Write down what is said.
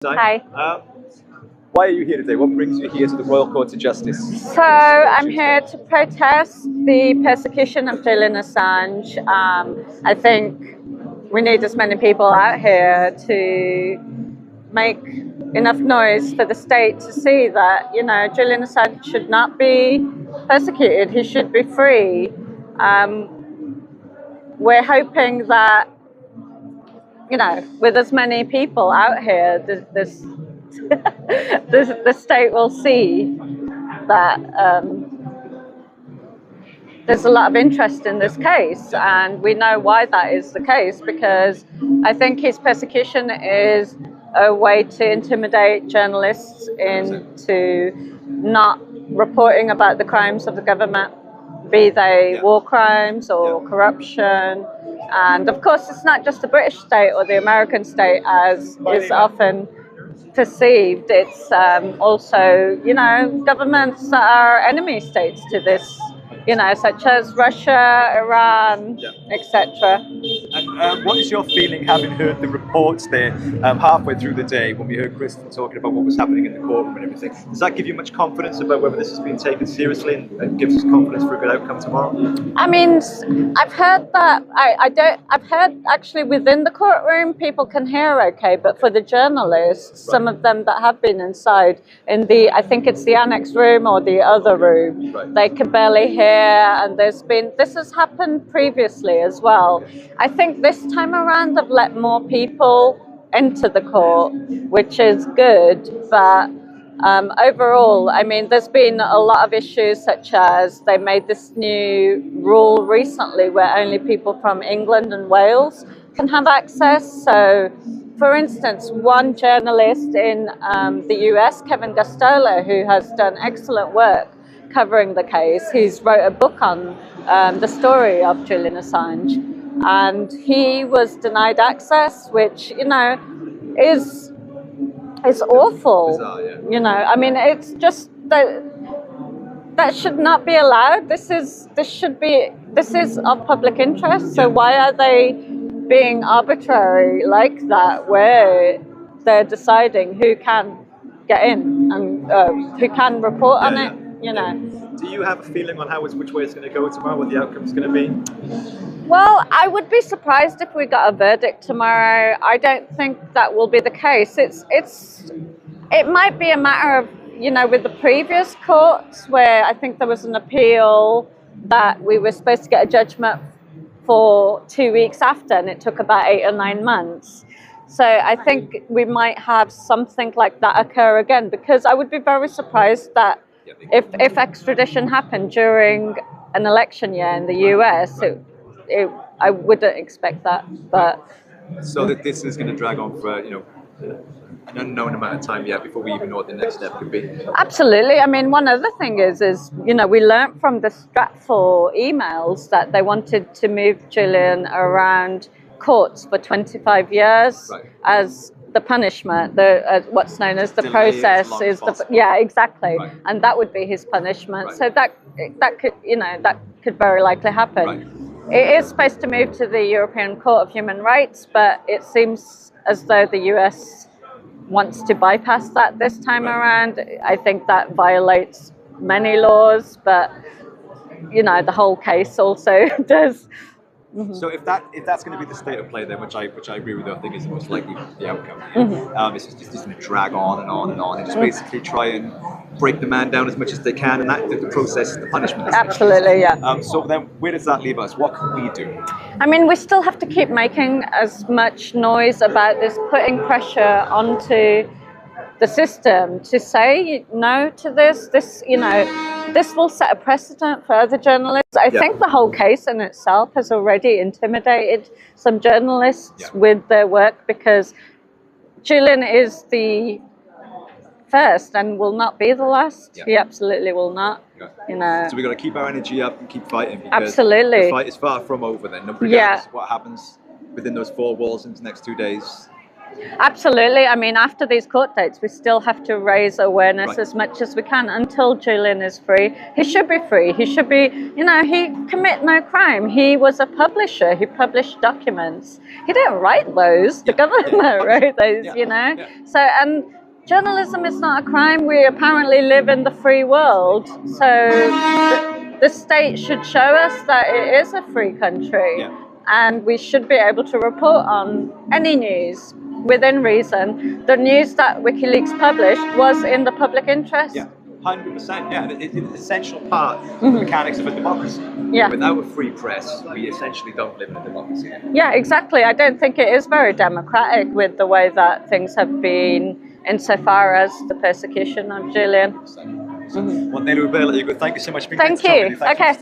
Hi. Why are you here today? What brings you here to the Royal Court of Justice? So I'm here to protest the persecution of Julian Assange. I think we need as many people out here to make enough noise for the state to see that, Julian Assange should not be persecuted. He should be free. We're hoping that, with as many people out here, the state will see that there's a lot of interest in this case, and we know why that is the case, because I think his persecution is a way to intimidate journalists into not reporting about the crimes of the government, be they war crimes or corruption. And of course, it's not just the British state or the American state as is often perceived. It's also, governments that are enemy states to this, such as Russia, Iran, etc. And what is your feeling, having heard the reports there halfway through the day when we heard Kristen talking about what was happening in the courtroom and everything? Does that give you much confidence about whether this has been taken seriously and gives us confidence for a good outcome tomorrow? I mean, I've heard that. I've heard actually within the courtroom people can hear okay, but for the journalists, some of them that have been inside in I think it's the annex room or the other room, they could barely hear. And this has happened previously as well. I think this time around they've let more people into the court, which is good, but overall, I mean, there's been a lot of issues, such as they made this new rule recently where only people from England and Wales can have access. So, for instance, one journalist in the US, Kevin Gustola, who has done excellent work covering the case, he's wrote a book on the story of Julian Assange, and he was denied access, which is awful. Bizarre, I mean, it's just that should not be allowed. This is of public interest. So why are they being arbitrary like that, where they're deciding who can get in and who can report on it? Do you have a feeling on which way it's going to go tomorrow, what the outcome's going to be? Well, I would be surprised if we got a verdict tomorrow. I don't think that will be the case. It might be a matter of, with the previous courts where I think there was an appeal that we were supposed to get a judgment for 2 weeks after, and it took about 8 or 9 months. So I think we might have something like that occur again, because I would be very surprised that if extradition happened during an election year in the US, I wouldn't expect that. But so that this is going to drag on for an unknown amount of time yet before we even know what the next step could be. Absolutely. I mean, one other thing is we learned from the Stratfor emails that they wanted to move Julian around courts for 25 years as the punishment. What's known as the process is exactly, and that would be his punishment. So that could very likely happen. It is supposed to move to the European Court of Human Rights, but it seems as though the US wants to bypass that this time around. I think that violates many laws, but the whole case also does. Mm-hmm. So if that's going to be the state of play, then which I agree with you, I think is most likely the outcome. It's just going to drag on and on and on, and just basically try and break the man down as much as they can, and that the process, the punishment. Absolutely, yeah. So then, where does that leave us? What can we do? I mean, we still have to keep making as much noise about this, putting pressure onto the system to say no to this. This will set a precedent for other journalists. I think the whole case in itself has already intimidated some journalists with their work, because Julian is the first and will not be the last. He absolutely will not. So we've got to keep our energy up and keep fighting, because absolutely. The fight is far from over then. Nobody knows what happens within those 4 walls in the next 2 days. Absolutely. I mean, after these court dates, we still have to raise awareness Right. as much as we can until Julian is free. He should be free. He should be, you know, he commit no crime. He was a publisher. He published documents. He didn't write those. The government wrote those, you know. So, and journalism is not a crime. We apparently live in the free world. So the state should show us that it is a free country. And we should be able to report on any news within reason. The news that WikiLeaks published was in the public interest. 100%. Yeah, it's an essential part of the mechanics of a democracy. Without a free press, we essentially don't live in a democracy. Yeah, exactly. I don't think it is very democratic with the way that things have been insofar as the persecution of Julian. Well, Naila, thank you so much for being Thank you. Okay.